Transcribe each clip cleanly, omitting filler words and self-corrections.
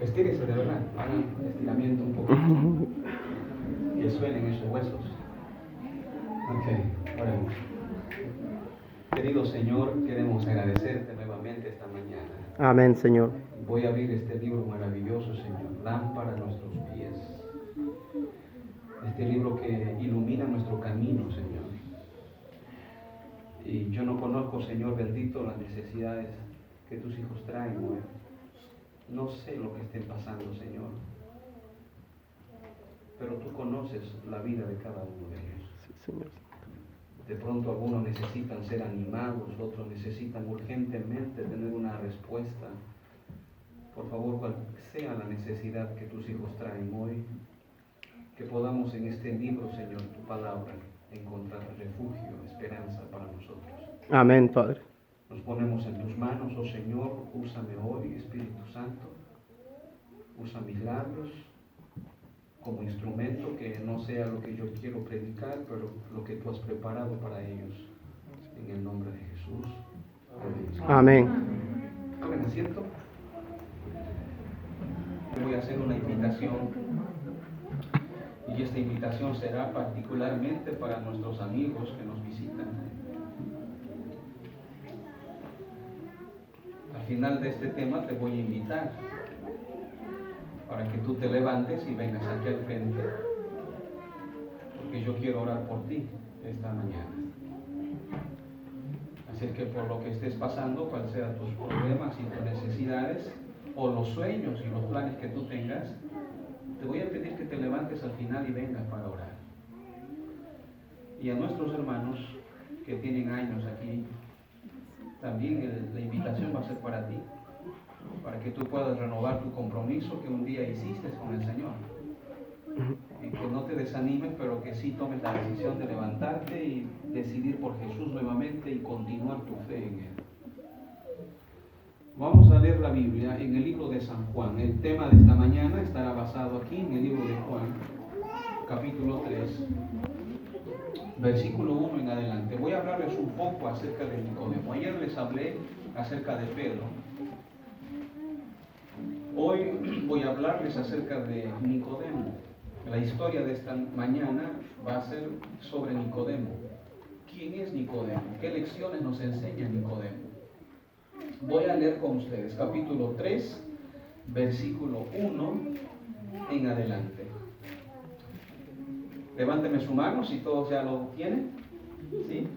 Estírese de verdad, hagan estiramiento un poco. Que suenen esos huesos. Ok, oremos. Querido Señor, queremos agradecerte nuevamente esta mañana. Amén, Señor. Voy a abrir este libro maravilloso, Señor, lámpara a nuestros pies. Este libro que ilumina nuestro camino, Señor. Y yo no conozco, Señor bendito, las necesidades que tus hijos traen hoy. No sé lo que estén pasando, Señor. Pero tú conoces la vida de cada uno de ellos. Sí, Señor. De pronto algunos necesitan ser animados, otros necesitan urgentemente tener una respuesta. Por favor, cual sea la necesidad que tus hijos traen hoy, que podamos en este libro, Señor, tu palabra, encontrar refugio, esperanza para nosotros. Amén, Padre. Nos ponemos en tus manos, oh Señor, úsame hoy, Espíritu Santo. Usa mis labios como instrumento, que no sea lo que yo quiero predicar, pero lo que tú has preparado para ellos. En el nombre de Jesús. Amén. Tomen asiento. Voy a hacer una invitación. Y esta invitación será particularmente para nuestros amigos que nos visitan. Al final de este tema te voy a invitar para que tú te levantes y vengas aquí al frente, porque yo quiero orar por ti esta mañana. Así que por lo que estés pasando, cuáles sean tus problemas y tus necesidades, o los sueños y los planes que tú tengas, te voy a pedir que te levantes al final y vengas para orar. Y a nuestros hermanos que tienen años aquí, también la invitación va a ser para ti, para que tú puedas renovar tu compromiso que un día hiciste con el Señor. Y que no te desanimes, pero que sí tomes la decisión de levantarte y decidir por Jesús nuevamente y continuar tu fe en Él. Vamos a leer la Biblia en el libro de San Juan. El tema de esta mañana estará basado aquí en el libro de Juan, capítulo 3, versículo 1 en adelante. Voy a hablarles un poco acerca de Nicodemo. Ayer les hablé acerca de Pedro. Hoy voy a hablarles acerca de Nicodemo. La historia de esta mañana va a ser sobre Nicodemo. ¿Quién es Nicodemo? ¿Qué lecciones nos enseña Nicodemo? Voy a leer con ustedes capítulo 3, versículo 1 en adelante. Levánteme su mano si todos ya lo tienen. ¿Sí?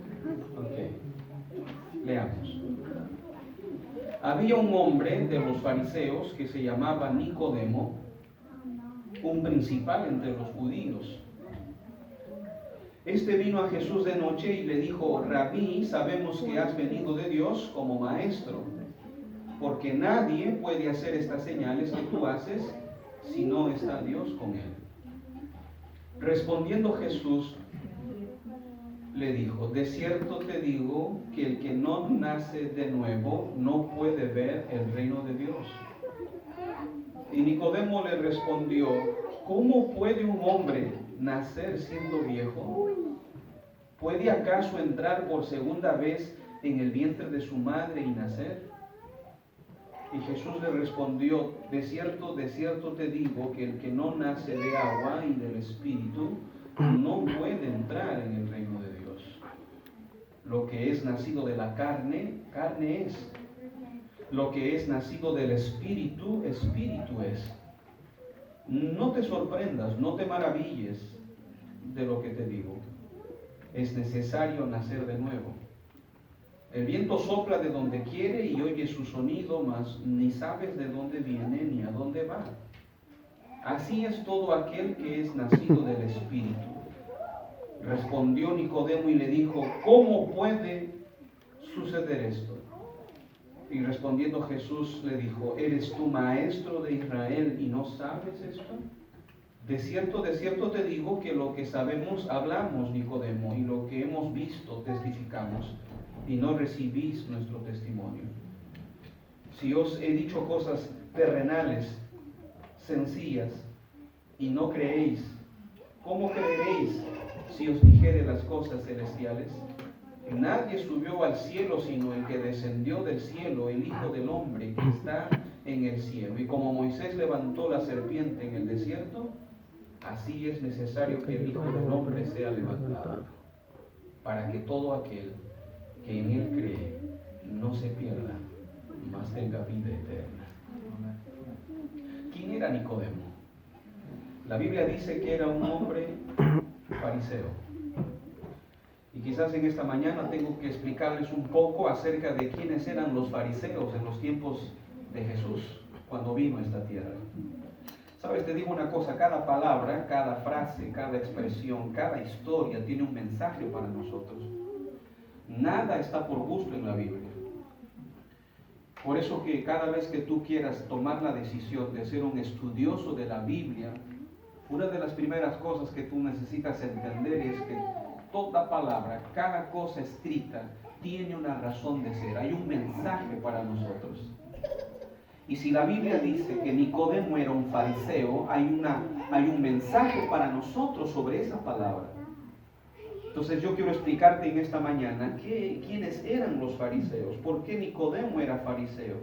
Ok. Leamos. Había un hombre de los fariseos que se llamaba Nicodemo, un principal entre los judíos. Este vino a Jesús de noche y le dijo: Rabí, sabemos que has venido de Dios como maestro, porque nadie puede hacer estas señales que tú haces si no está Dios con él. Respondiendo Jesús le dijo: de cierto te digo que el que no nace de nuevo no puede ver el reino de Dios. Y Nicodemo le respondió: ¿cómo puede un hombre nacer siendo viejo? ¿Puede acaso entrar por segunda vez en el vientre de su madre y nacer? Y Jesús le respondió: de cierto te digo que el que no nace de agua y del Espíritu no puede entrar en el reino de Dios. Lo que es nacido de la carne, carne es. Lo que es nacido del Espíritu, Espíritu es. No te sorprendas, no te maravilles de lo que te digo. Es necesario nacer de nuevo. El viento sopla de donde quiere y oye su sonido, mas ni sabes de dónde viene ni a dónde va. Así es todo aquel que es nacido del Espíritu. Respondió Nicodemo y le dijo: ¿cómo puede suceder esto? Y respondiendo Jesús le dijo: ¿eres tú maestro de Israel y no sabes esto? De cierto te digo que lo que sabemos hablamos, Nicodemo, y lo que hemos visto testificamos, y no recibís nuestro testimonio. Si os he dicho cosas terrenales, sencillas, y no creéis, ¿cómo creeréis si os dijere las cosas celestiales? Nadie subió al cielo sino el que descendió del cielo, el Hijo del Hombre, que está en el cielo. Y como Moisés levantó la serpiente en el desierto, así es necesario que el Hijo del Hombre sea levantado, para que todo aquel que en él cree no se pierda, mas tenga vida eterna. ¿Quién era Nicodemo? La Biblia dice que era un hombre fariseo. Y quizás en esta mañana tengo que explicarles un poco acerca de quiénes eran los fariseos en los tiempos de Jesús, cuando vino a esta tierra. Sabes, te digo una cosa, cada palabra, cada frase, cada expresión, cada historia tiene un mensaje para nosotros. Nada está por gusto en la Biblia. Por eso que cada vez que tú quieras tomar la decisión de ser un estudioso de la Biblia, una de las primeras cosas que tú necesitas entender es que toda palabra, cada cosa escrita, tiene una razón de ser. Hay un mensaje para nosotros. Y si la Biblia dice que Nicodemo era un fariseo, hay un mensaje para nosotros sobre esa palabra. Entonces yo quiero explicarte en esta mañana quiénes eran los fariseos, por qué Nicodemo era fariseo,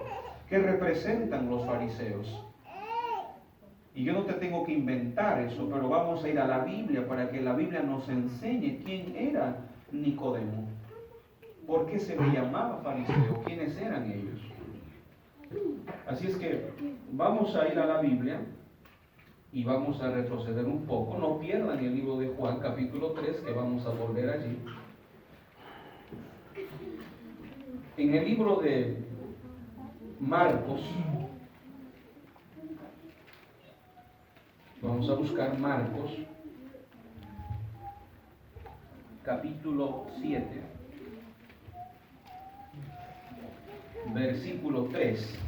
qué representan los fariseos. Y yo no te tengo que inventar eso, pero vamos a ir a la Biblia para que la Biblia nos enseñe quién era Nicodemo, por qué se le llamaba fariseo, quiénes eran ellos. Así es que vamos a ir a la Biblia y vamos a retroceder un poco. No pierdan el libro de Juan, capítulo 3, que vamos a volver allí. En el libro de Marcos, vamos a buscar Marcos, capítulo 7, versículo 3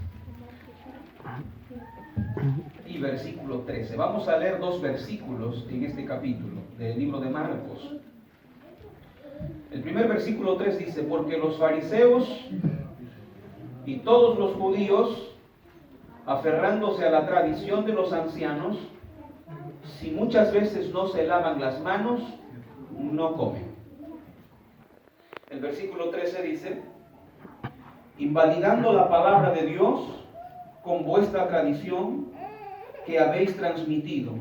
y versículo 13. Vamos a leer dos versículos en este capítulo del libro de Marcos. El primer versículo 3 dice: porque los fariseos y todos los judíos, aferrándose a la tradición de los ancianos, si muchas veces no se lavan las manos, no comen. El versículo 13 dice: invalidando la palabra de Dios con vuestra tradición que habéis transmitido,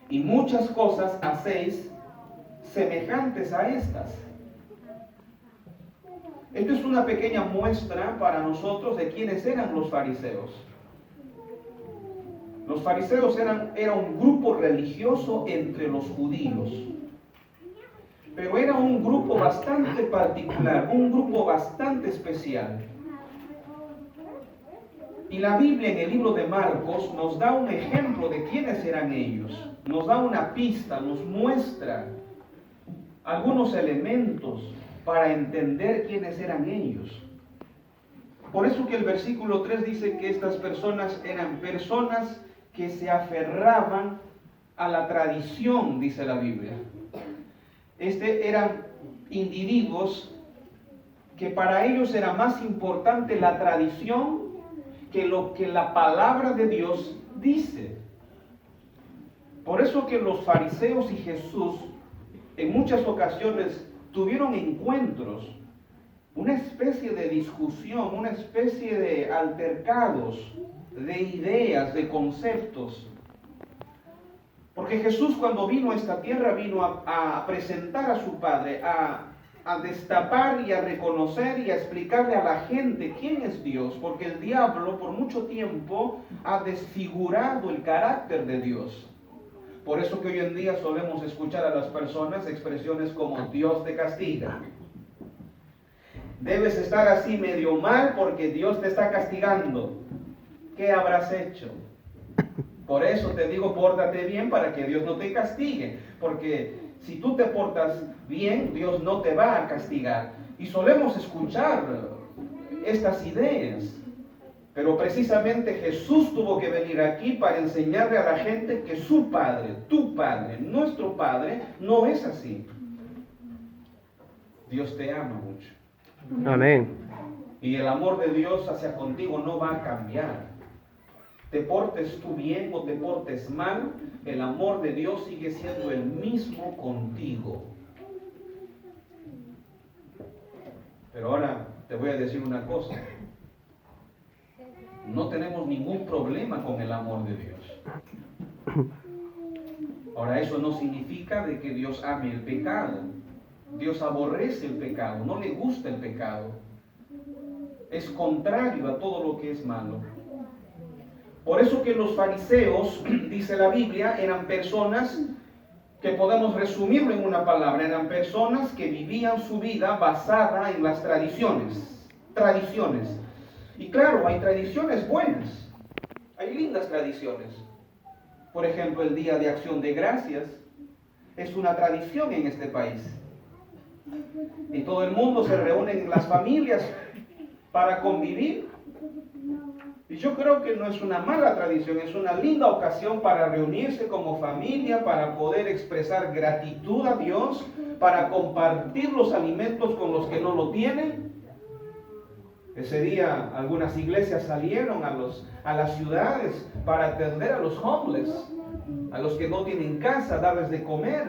y muchas cosas hacéis semejantes a estas. Esto es una pequeña muestra para nosotros de quiénes eran los fariseos. Los fariseos era un grupo religioso entre los judíos, pero era un grupo bastante particular, un grupo bastante especial. Y la Biblia en el libro de Marcos nos da un ejemplo de quiénes eran ellos, nos da una pista, nos muestra algunos elementos para entender quiénes eran ellos. Por eso que el versículo 3 dice que estas personas eran personas que se aferraban a la tradición, dice la Biblia. Eran individuos que para ellos era más importante la tradición que lo que la palabra de Dios dice. Por eso que los fariseos y Jesús en muchas ocasiones tuvieron encuentros, una especie de discusión, una especie de altercados, de ideas, de conceptos. Porque Jesús, cuando vino a esta tierra, vino a presentar a su Padre, a destapar y a reconocer y a explicarle a la gente quién es Dios, porque el diablo por mucho tiempo ha desfigurado el carácter de Dios. Por eso que hoy en día solemos escuchar a las personas expresiones como Dios te castiga. Debes estar así medio mal porque Dios te está castigando. ¿Qué habrás hecho? Por eso te digo, pórtate bien para que Dios no te castigue. Porque si tú te portas bien, Dios no te va a castigar. Y solemos escuchar estas ideas. Pero precisamente Jesús tuvo que venir aquí para enseñarle a la gente que su Padre, tu Padre, nuestro Padre, no es así. Dios te ama mucho. Amén. Y el amor de Dios hacia contigo no va a cambiar. Te portes tú bien o te portes mal, el amor de Dios sigue siendo el mismo contigo. Pero ahora te voy a decir una cosa. no tenemos ningún problema con el amor de Dios. Ahora, eso no significa de que Dios ame el pecado. Dios aborrece el pecado, no le gusta el pecado. Es contrario a todo lo que es malo. Por eso que los fariseos, dice la Biblia, eran personas que podemos resumirlo en una palabra, eran personas que vivían su vida basada en las tradiciones. Tradiciones. Y claro, hay tradiciones buenas, hay lindas tradiciones. Por ejemplo, el Día de Acción de Gracias es una tradición en este país. Y todo el mundo se reúne en las familias para convivir. Y yo creo que no es una mala tradición, es una linda ocasión para reunirse como familia, para poder expresar gratitud a Dios, para compartir los alimentos con los que no lo tienen. Ese día algunas iglesias salieron a las ciudades para atender a los homeless, a los que no tienen casa, darles de comer.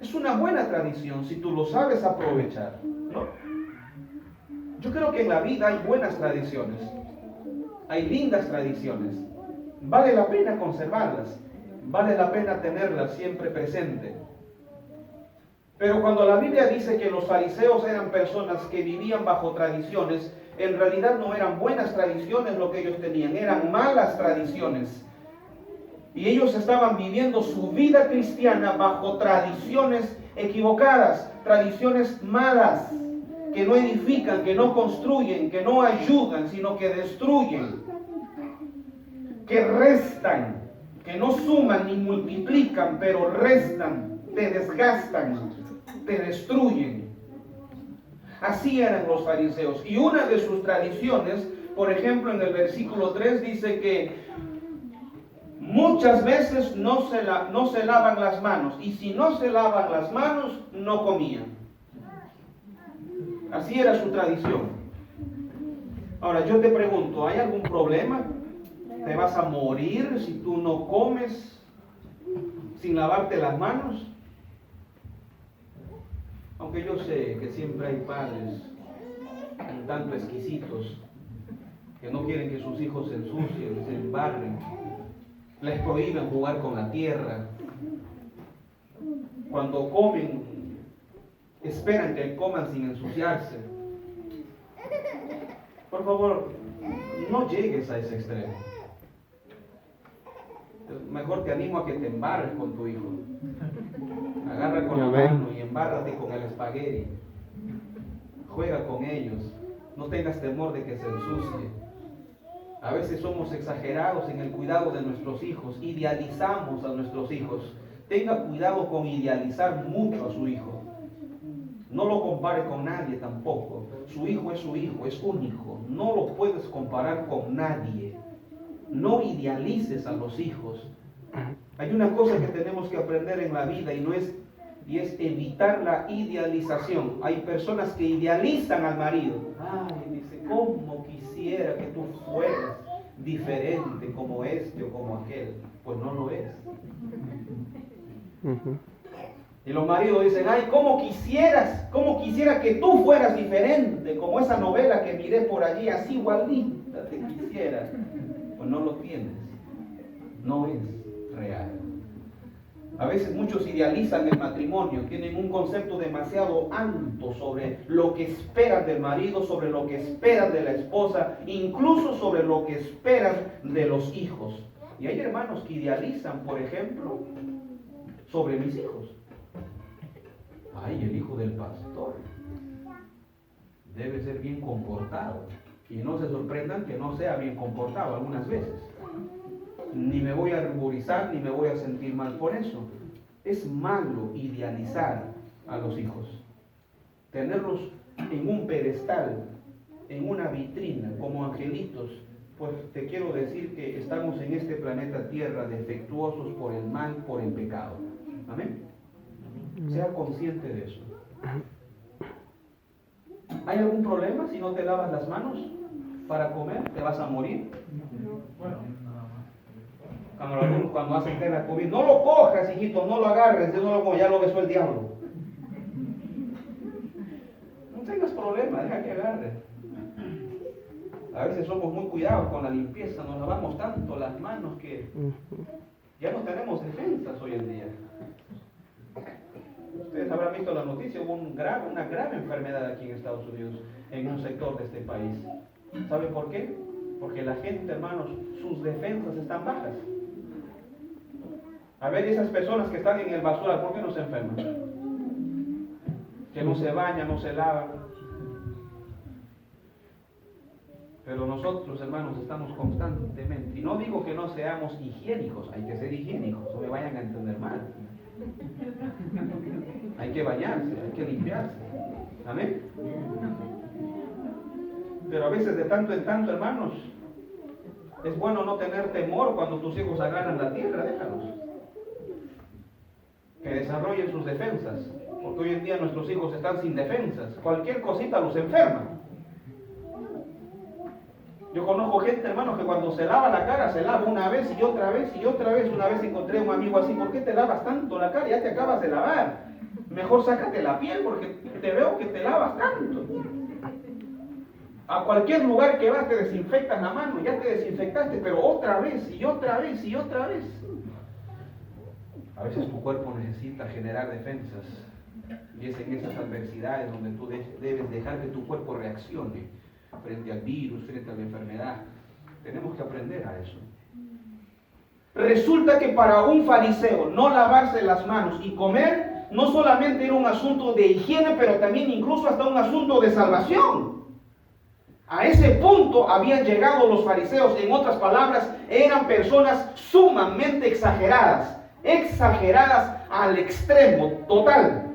Es una buena tradición si tú lo sabes aprovechar, ¿no? Yo creo que en la vida hay buenas tradiciones, hay lindas tradiciones. Vale la pena conservarlas, vale la pena tenerlas siempre presente. Pero cuando la Biblia dice que los fariseos eran personas que vivían bajo tradiciones, en realidad no eran buenas tradiciones lo que ellos tenían, eran malas tradiciones. Y ellos estaban viviendo su vida cristiana bajo tradiciones equivocadas, tradiciones malas, que no edifican, que no construyen, que no ayudan, sino que destruyen, que restan, que no suman ni multiplican, pero restan, te desgastan, te destruyen. Así eran los fariseos. Y una de sus tradiciones, por ejemplo, en el versículo 3 dice que muchas veces no se lavan las manos. Y si no se lavan las manos, no comían. Así era su tradición. Ahora yo te pregunto, ¿hay algún problema? ¿Te vas a morir si tú no comes sin lavarte las manos? Aunque yo sé que siempre hay padres un tanto exquisitos que no quieren que sus hijos se ensucien, se embarren, les prohíben jugar con la tierra. Cuando comen, esperan que coman sin ensuciarse. Por favor, no llegues a ese extremo. Mejor te animo a que te embarres con tu hijo. Agarra con la mano y embárrate con el espagueti. Juega con ellos. No tengas temor de que se ensucie. A veces somos exagerados en el cuidado de nuestros hijos. Idealizamos a nuestros hijos. Tenga cuidado con idealizar mucho a su hijo. No lo compare con nadie tampoco. Su hijo, es único. No lo puedes comparar con nadie. No idealices a los hijos. Hay una cosa que tenemos que aprender en la vida y es evitar la idealización. Hay personas que idealizan al marido. Ay, dice, ¿cómo quisiera que tú fueras diferente como este o como aquel? Pues no lo es. Y los maridos dicen, ay, ¿cómo quisiera que tú fueras diferente como esa novela que miré por allí, así igualita te quisiera? Pues no lo tienes. No es real. A veces muchos idealizan el matrimonio, tienen un concepto demasiado alto sobre lo que esperan del marido, sobre lo que esperan de la esposa, incluso sobre lo que esperan de los hijos. Y hay hermanos que idealizan, por ejemplo, sobre mis hijos. Ay, el hijo del pastor debe ser bien comportado. Y no se sorprendan que no sea bien comportado algunas veces. Ni me voy a ruborizar, ni me voy a sentir mal por eso. Es malo idealizar a los hijos. Tenerlos en un pedestal, en una vitrina, como angelitos. Pues te quiero decir que estamos en este planeta Tierra defectuosos por el mal, por el pecado. Amén. Sea consciente de eso. ¿Hay algún problema si no te lavas las manos para comer? ¿Te vas a morir? Cuando hacen la comida, no lo cojas, hijito, no lo agarres, ya lo besó el diablo. No tengas problema, deja que agarre. A veces somos muy cuidados con la limpieza, nos lavamos tanto las manos que ya no tenemos defensas hoy en día. Ustedes habrán visto la noticia, hubo una grave enfermedad aquí en Estados Unidos, en un sector de este país. ¿Sabe por qué? Porque la gente, hermanos, sus defensas están bajas. A ver, esas personas que están en el basural, ¿por qué no se enferman? Que no se bañan, no se lavan. Pero nosotros, hermanos, estamos constantemente, y no digo que no seamos higiénicos, hay que ser higiénicos, no me vayan a entender mal. Hay que bañarse, hay que limpiarse. Amén. Pero a veces de tanto en tanto, hermanos, es bueno no tener temor cuando tus hijos agarran la tierra, déjalos. Que desarrollen sus defensas, porque hoy en día nuestros hijos están sin defensas, cualquier cosita los enferma. Yo conozco gente, hermanos, que cuando se lava la cara, se lava una vez y otra vez y otra vez. Una vez encontré a un amigo así, ¿por qué te lavas tanto la cara? Ya te acabas de lavar. Mejor sácate la piel porque te veo que te lavas tanto. A cualquier lugar que vas te desinfectas la mano, ya te desinfectaste, pero otra vez y otra vez y otra vez. A veces tu cuerpo necesita generar defensas. Y es en esas adversidades donde tú debes dejar que tu cuerpo reaccione frente al virus, frente a la enfermedad. Tenemos que aprender a eso. Resulta que para un fariseo no lavarse las manos y comer no solamente era un asunto de higiene, pero también incluso hasta un asunto de salvación. A ese punto habían llegado los fariseos. En otras palabras, eran personas sumamente exageradas al extremo total.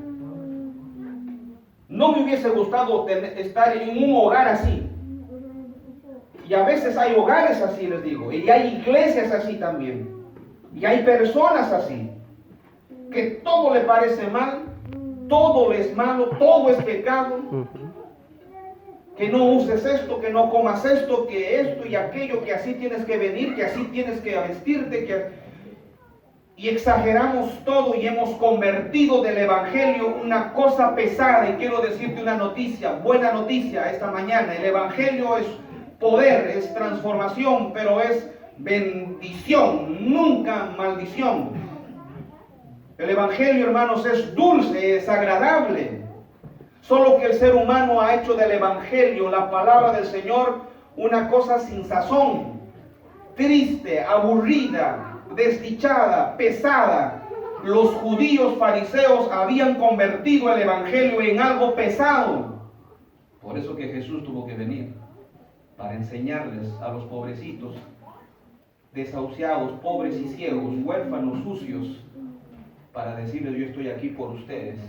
No me hubiese gustado estar en un hogar así. Y a veces hay hogares así, les digo, y hay iglesias así también. Y hay personas así, que todo le parece mal, todo es malo, todo es pecado. Que no uses esto, que no comas esto, que esto y aquello, que así tienes que venir, que así tienes que vestirte, y exageramos todo y hemos convertido del evangelio una cosa pesada. Y quiero decirte una noticia, buena noticia esta mañana. El evangelio es poder, es transformación, pero es bendición, nunca maldición. El evangelio, hermanos, es dulce, es agradable. Solo que el ser humano ha hecho del evangelio, la palabra del Señor, una cosa sin sazón, triste, aburrida, desdichada, pesada. Los judíos fariseos habían convertido el evangelio en algo pesado. Por eso que Jesús tuvo que venir, para enseñarles a los pobrecitos, desahuciados, pobres y ciegos, huérfanos, sucios, para decirles: yo estoy aquí por ustedes.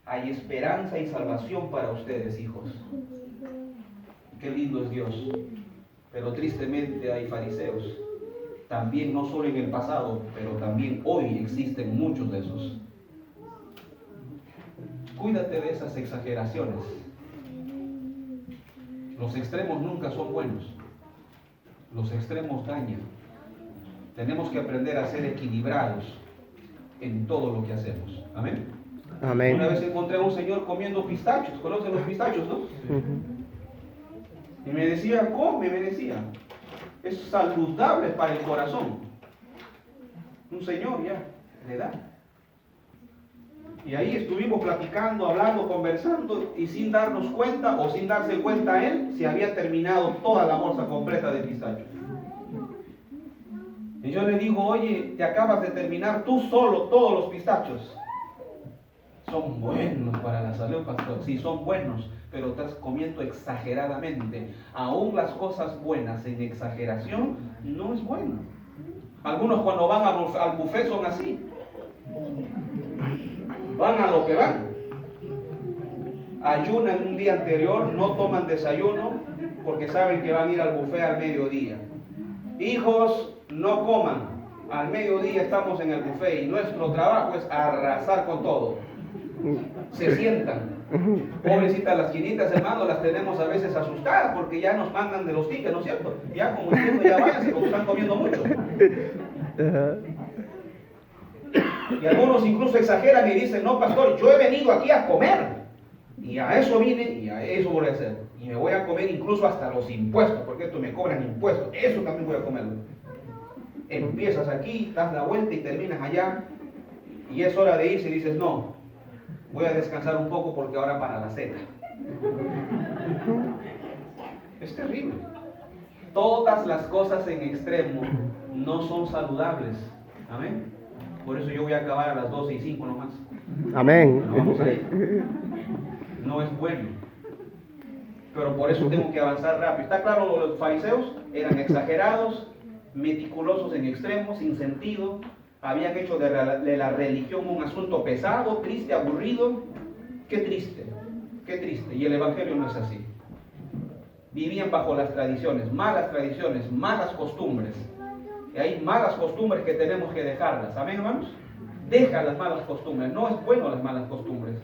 Hay esperanza y salvación para ustedes, hijos. Qué lindo es Dios. Pero tristemente hay fariseos. También, no solo en el pasado, pero también hoy existen muchos de esos. Cuídate de esas exageraciones. Los extremos nunca son buenos. Los extremos dañan. Tenemos que aprender a ser equilibrados en todo lo que hacemos. Amén. Amén. Una vez encontré a un señor comiendo pistachos. ¿Conocen los pistachos, no? Y me decía, come, me decía. Es saludable para el corazón. Un señor ya, de edad. Y ahí estuvimos platicando, hablando, conversando, y sin darnos cuenta, o sin darse cuenta él, se había terminado toda la bolsa completa de pistachos. Y yo le digo: oye, te acabas de terminar tú solo todos los pistachos. Son buenos para la salud, pastor. Sí, son buenos, pero estás comiendo exageradamente. Aún las cosas buenas en exageración no es bueno. Algunos cuando van al buffet son así. Van a lo que van. Ayunan un día anterior, no toman desayuno porque saben que van a ir al buffet al mediodía. Hijos, no coman. Al mediodía estamos en el buffet y nuestro trabajo es arrasar con todo. Se sientan. Pobrecitas las chinitas, hermano, las tenemos a veces asustadas porque ya nos mandan de los tickets, ¿no es cierto? Ya como diciendo, ya váyanse porque están comiendo mucho. Y algunos incluso exageran y dicen: no, pastor, yo he venido aquí a comer. Y a eso vine y a eso voy a hacer. Y me voy a comer incluso hasta los impuestos, porque esto me cobran impuestos. Eso también voy a comerlo. Empiezas aquí, das la vuelta y terminas allá. Y es hora de irse y dices, no, voy a descansar un poco porque ahora para la cena. Es terrible. Todas las cosas en extremo no son saludables. Amén. Por eso yo voy a acabar a las 12:05 nomás. Amén. No vamos a ir. No es bueno. Pero por eso tengo que avanzar rápido. Está claro, los fariseos eran exagerados, meticulosos en extremo, sin sentido. Habían hecho de la religión un asunto pesado, triste, aburrido. Qué triste, qué triste. Y el evangelio no es así. Vivían bajo las tradiciones, malas costumbres. Y hay malas costumbres que tenemos que dejarlas. ¿Amén, hermanos? Deja las malas costumbres. No es bueno las malas costumbres.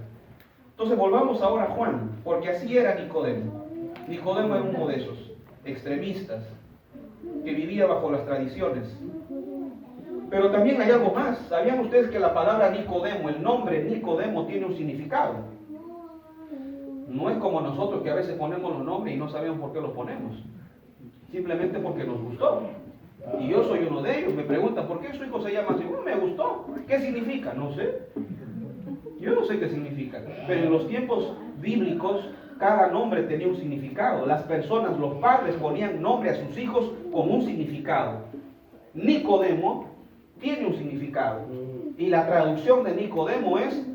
Entonces volvamos ahora a Juan, porque así era Nicodemo. Nicodemo era uno de esos extremistas que vivía bajo las tradiciones. Pero también hay algo más. ¿Sabían ustedes que la palabra Nicodemo, el nombre Nicodemo, tiene un significado? No es como nosotros que a veces ponemos los nombres y no sabemos por qué los ponemos. Simplemente porque nos gustó. Y yo soy uno de ellos. Me preguntan, ¿por qué su hijo se llama así? Bueno, me gustó. ¿Qué significa? No sé. Yo no sé qué significa. Pero en los tiempos bíblicos, cada nombre tenía un significado. Las personas, los padres ponían nombre a sus hijos con un significado. Nicodemo tiene un significado. Y la traducción de Nicodemo es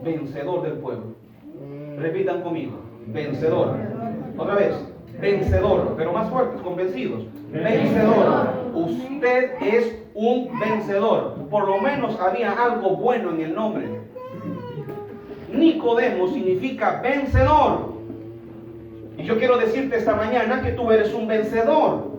vencedor del pueblo. Repitan conmigo, vencedor. Otra vez, vencedor, pero más fuertes, convencidos. Vencedor. Usted es un vencedor. Por lo menos había algo bueno en el nombre. Nicodemo significa vencedor. Y yo quiero decirte esta mañana que tú eres un vencedor.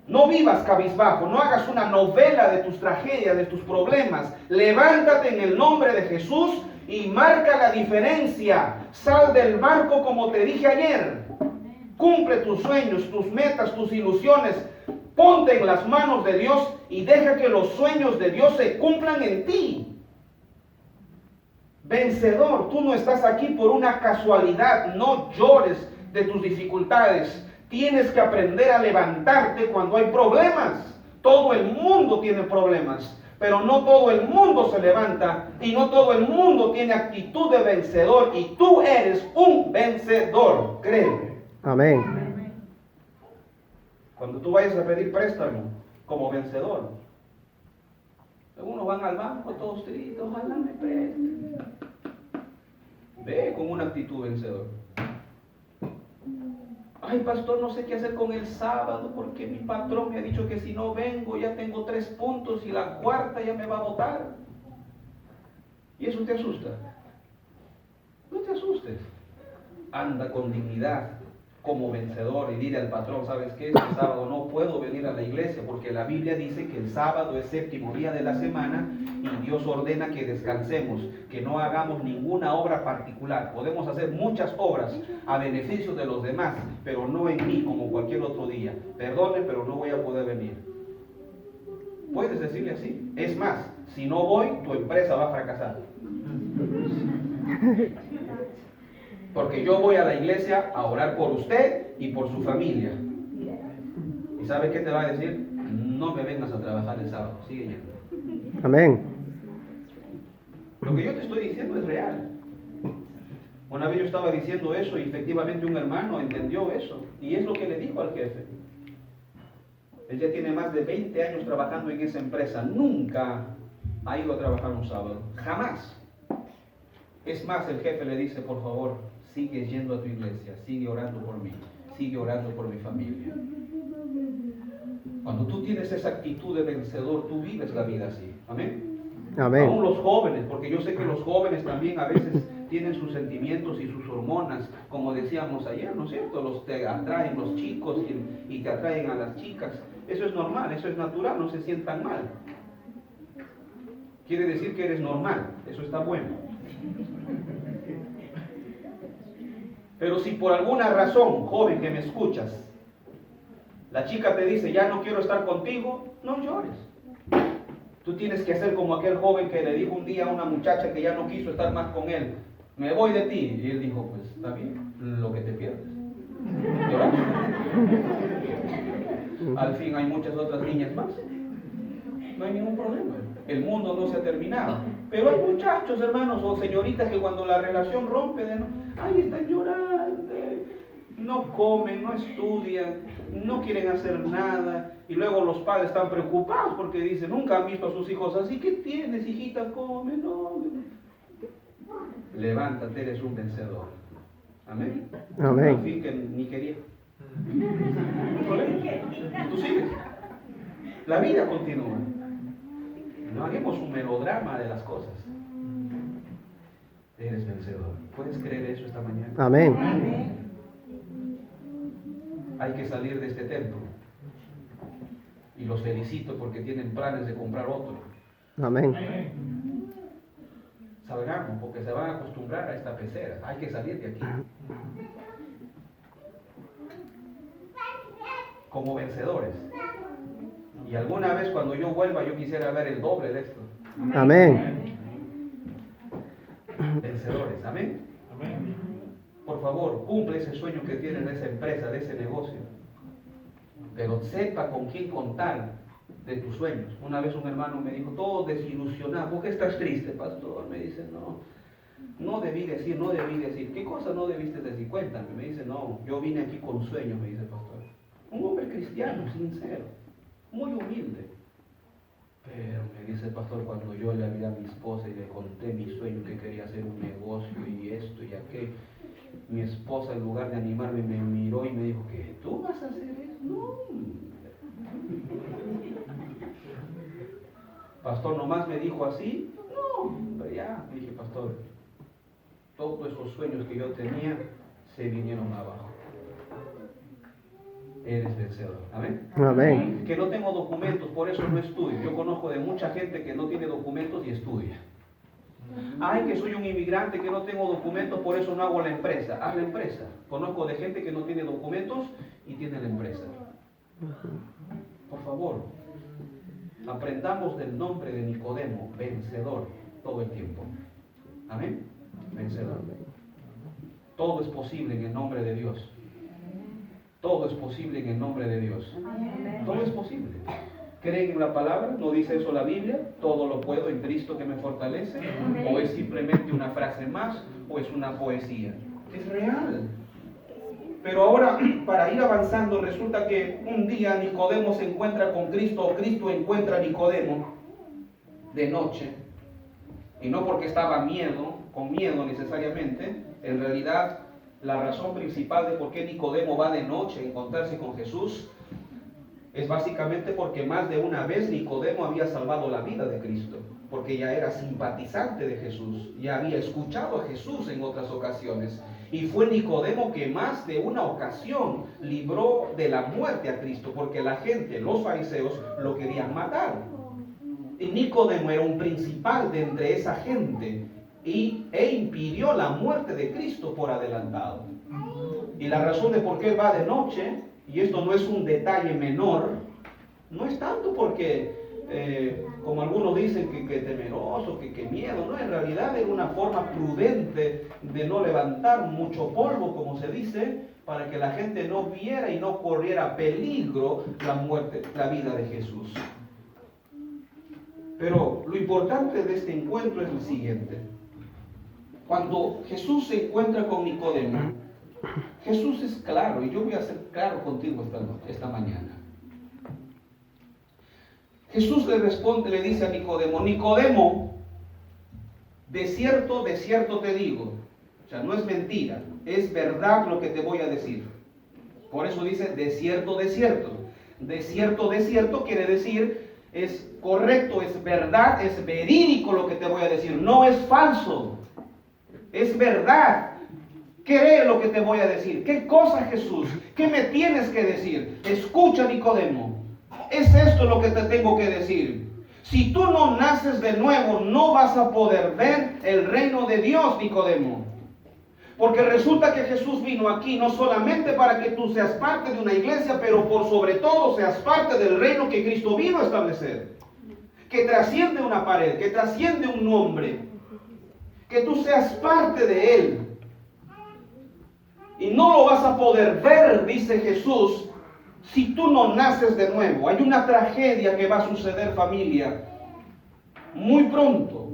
No vivas cabizbajo, no hagas una novela de tus tragedias, de tus problemas. Levántate en el nombre de Jesús y marca la diferencia. Sal del barco como te dije ayer. Cumple tus sueños, tus metas, tus ilusiones. Ponte en las manos de Dios y deja que los sueños de Dios se cumplan en ti. Vencedor, tú no estás aquí por una casualidad. No llores de tus dificultades. Tienes que aprender a levantarte cuando hay problemas. Todo el mundo tiene problemas, pero no todo el mundo se levanta y no todo el mundo tiene actitud de vencedor, y tú eres un vencedor, créeme. Amén. Cuando tú vayas a pedir préstamo como vencedor, algunos van al banco todos tristes, ojalá me presten. Ve con una actitud vencedor. Ay, pastor, no sé qué hacer con el sábado porque mi patrón me ha dicho que si no vengo ya tengo 3 puntos y la cuarta ya me va a botar. Y eso te asusta. No te asustes. Anda con dignidad como vencedor y dile al patrón, ¿sabes qué? Este sábado no puedo venir a la iglesia porque la Biblia dice que el sábado es 7º día de la semana y Dios ordena que descansemos, que no hagamos ninguna obra particular. Podemos hacer muchas obras a beneficio de los demás, pero no en mí como cualquier otro día. Perdone, pero no voy a poder venir. Puedes decirle así. Es más, si no voy, tu empresa va a fracasar. Porque yo voy a la iglesia a orar por usted y por su familia. ¿Y sabe qué te va a decir? No me vengas a trabajar el sábado, sigue yendo. Amén. Lo que yo te estoy diciendo es real. Una vez yo estaba diciendo eso y efectivamente un hermano entendió eso. Y es lo que le dijo al jefe. Él ya tiene más de 20 años trabajando en esa empresa. Nunca ha ido a trabajar un sábado. Jamás. Es más, el jefe le dice, por favor, sigue yendo a tu iglesia, sigue orando por mí, sigue orando por mi familia. Cuando tú tienes esa actitud de vencedor, tú vives la vida así. Amén. Amén. Aún los jóvenes, porque yo sé que los jóvenes también a veces tienen sus sentimientos y sus hormonas, como decíamos ayer, ¿no es cierto? Te atraen los chicos y te atraen a las chicas. Eso es normal, eso es natural, no se sientan mal. Quiere decir que eres normal, eso está bueno. Pero si por alguna razón, joven que me escuchas, la chica te dice, ya no quiero estar contigo, no llores. Tú tienes que hacer como aquel joven que le dijo un día a una muchacha que ya no quiso estar más con él. me voy de ti. Y él dijo, pues está bien, lo que te pierdes. ¿Llorar? Al fin hay muchas otras niñas más. No hay ningún problema. El mundo no se ha terminado. Pero hay muchachos, hermanos, o señoritas que cuando la relación rompe, ay, están llorando, no comen, no estudian, no quieren hacer nada. Y luego los padres están preocupados porque dicen, nunca han visto a sus hijos así. ¿Qué tienes, hijita? Come, no. Levántate, eres un vencedor. Amén. Amén. Al fin que ni quería. Tú sigues. La vida continúa. No hagamos un melodrama de las cosas. Eres vencedor. ¿Puedes creer eso esta mañana? Amén. Hay que salir de este templo. Y los felicito porque tienen planes de comprar otro. Amén. Salgamos porque se van a acostumbrar a esta pecera. Hay que salir de aquí. Como vencedores. Y alguna vez cuando yo vuelva yo quisiera ver el doble de esto. Amén. Vencedores, amén. Por favor, cumple ese sueño que tienes de esa empresa, de ese negocio. Pero sepa con quién contar de tus sueños. Una vez un hermano me dijo, todo desilusionado. ¿Por qué estás triste, pastor? Me dice, no debí decir. ¿Qué cosa no debiste decir? Cuéntame. Me dice, no, yo vine aquí con sueños, me dice el pastor. Un hombre cristiano, sincero, muy humilde. Pero me dice el pastor, cuando yo le hablé a mi esposa y le conté mi sueño, que quería hacer un negocio y esto y aquello, mi esposa en lugar de animarme me miró y me dijo, ¿qué? ¿Tú vas a hacer eso? No. Pastor, nomás me dijo así. No, hombre, ya. Dije, pastor, todos esos sueños que yo tenía se vinieron abajo. Eres vencedor. Amén. Amén. Que no tengo documentos, por eso no estudio. Yo conozco de mucha gente que no tiene documentos y estudia. Ay, que soy un inmigrante, que no tengo documentos, por eso no hago la empresa. Haz la empresa. Conozco de gente que no tiene documentos y tiene la empresa. Por favor, aprendamos del nombre de Nicodemo, vencedor, todo el tiempo. Amén. Vencedor. Todo es posible en el nombre de Dios. Todo es posible en el nombre de Dios. Todo es posible. ¿Creen en la palabra? ¿No dice eso la Biblia? Todo lo puedo en Cristo que me fortalece. ¿O es simplemente una frase más? ¿O es una poesía? Es real. Pero ahora, para ir avanzando, resulta que un día Nicodemo se encuentra con Cristo, o Cristo encuentra a Nicodemo de noche. Y no porque estaba con miedo necesariamente. En realidad, la razón principal de por qué Nicodemo va de noche a encontrarse con Jesús es básicamente porque más de una vez Nicodemo había salvado la vida de Cristo, porque ya era simpatizante de Jesús, ya había escuchado a Jesús en otras ocasiones, y fue Nicodemo que más de una ocasión libró de la muerte a Cristo, porque la gente, los fariseos, lo querían matar. Y Nicodemo era un principal de entre esa gente, e impidió la muerte de Cristo por adelantado. Y la razón de por qué él va de noche, y esto no es un detalle menor, no es tanto porque, como algunos dicen, que temeroso, que miedo, no, en realidad era una forma prudente de no levantar mucho polvo, como se dice, para que la gente no viera y no corriera peligro la muerte, la vida de Jesús. Pero lo importante de este encuentro es el siguiente. Cuando Jesús se encuentra con Nicodemo, Jesús es claro, y yo voy a ser claro contigo esta mañana. Jesús le responde, le dice a Nicodemo, Nicodemo, de cierto te digo, o sea, no es mentira, es verdad lo que te voy a decir. Por eso dice, de cierto. De cierto quiere decir, es correcto, es verdad, es verídico lo que te voy a decir, no es falso. Es verdad. Cree lo que te voy a decir. ¿Qué cosa, Jesús? ¿Qué me tienes que decir? Escucha, Nicodemo. Es esto lo que te tengo que decir. Si tú no naces de nuevo, no vas a poder ver el reino de Dios, Nicodemo. Porque resulta que Jesús vino aquí no solamente para que tú seas parte de una iglesia, pero por sobre todo seas parte del reino que Cristo vino a establecer. Que trasciende una pared, que trasciende un nombre. que tú seas parte de Él. Y no lo vas a poder ver, dice Jesús, si tú no naces de nuevo. Hay una tragedia que va a suceder, familia, muy pronto.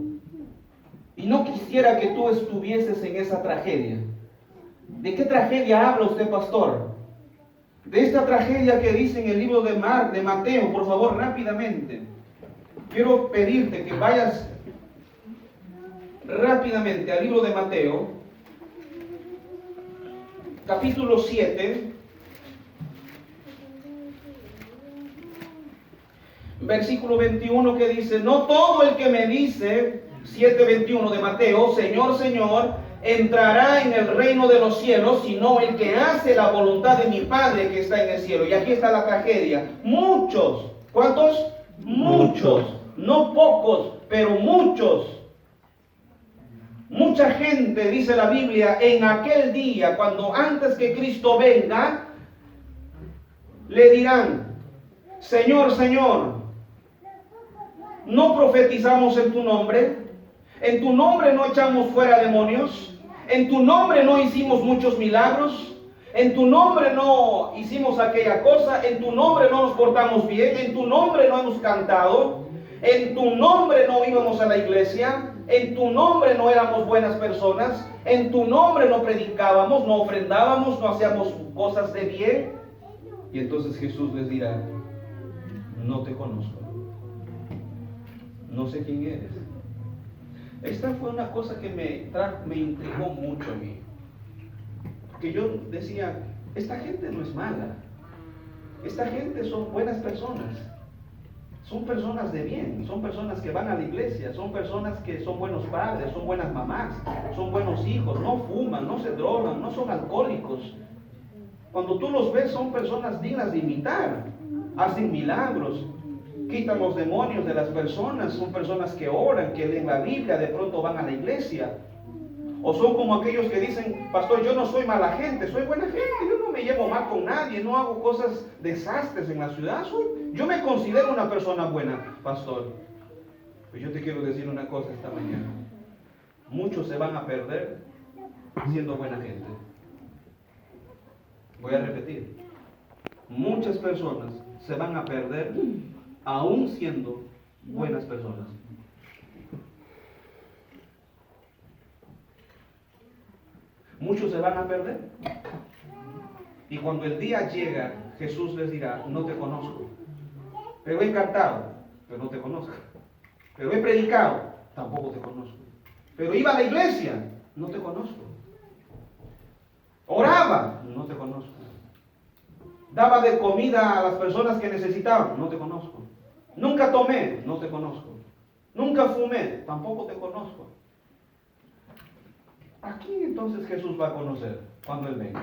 Y no quisiera que tú estuvieses en esa tragedia. ¿De qué tragedia habla usted, pastor? De esta tragedia que dice en el libro de Mateo, por favor, rápidamente. Quiero pedirte que vayas rápidamente al libro de Mateo, capítulo 7, versículo 21, que dice: no todo el que me dice, 7:21 de Mateo, Señor, Señor, entrará en el reino de los cielos, sino el que hace la voluntad de mi Padre que está en el cielo. Y aquí está la tragedia. Muchos, ¿cuántos? Muchos, no pocos, pero muchos. Mucha gente, dice la Biblia, en aquel día, cuando antes que Cristo venga, le dirán: Señor, Señor, ¿no profetizamos en tu nombre? ¿En tu nombre no echamos fuera demonios? ¿En tu nombre no hicimos muchos milagros? ¿En tu nombre no hicimos aquella cosa? ¿En tu nombre no nos portamos bien? ¿En tu nombre no hemos cantado? ¿En tu nombre no íbamos a la iglesia? ¿En tu nombre no éramos buenas personas? ¿En tu nombre no predicábamos, no ofrendábamos, no hacíamos cosas de bien? Y entonces Jesús les dirá: no te conozco. No sé quién eres. Esta fue una cosa que me intrigó mucho a mí. Porque yo decía, esta gente no es mala. Esta gente son buenas personas. Son personas de bien. Son personas que van a la iglesia. Son personas que son buenos padres, son buenas mamás, son buenos hijos. No fuman, no se drogan, no son alcohólicos. Cuando tú los ves, son personas dignas de imitar. Hacen milagros. Quitan los demonios de las personas. Son personas que oran, que leen la Biblia, de pronto van a la iglesia. O son como aquellos que dicen: pastor, yo no soy mala gente, soy buena gente, yo no me llevo mal con nadie, no hago cosas desastres en la ciudad, yo me considero una persona buena, pastor. Pues yo te quiero decir una cosa esta mañana: muchos se van a perder siendo buena gente. Voy a repetir: muchas personas se van a perder aún siendo buenas personas. Muchos se van a perder. Y cuando el día llega, Jesús les dirá: no te conozco. Pero he cantado, pero no te conozco. Pero he predicado, tampoco te conozco. Pero iba a la iglesia, no te conozco. Oraba, no te conozco. Daba de comida a las personas que necesitaban, no te conozco. Nunca tomé, no te conozco. Nunca fumé, tampoco te conozco. ¿A quién entonces Jesús va a conocer cuando Él venga?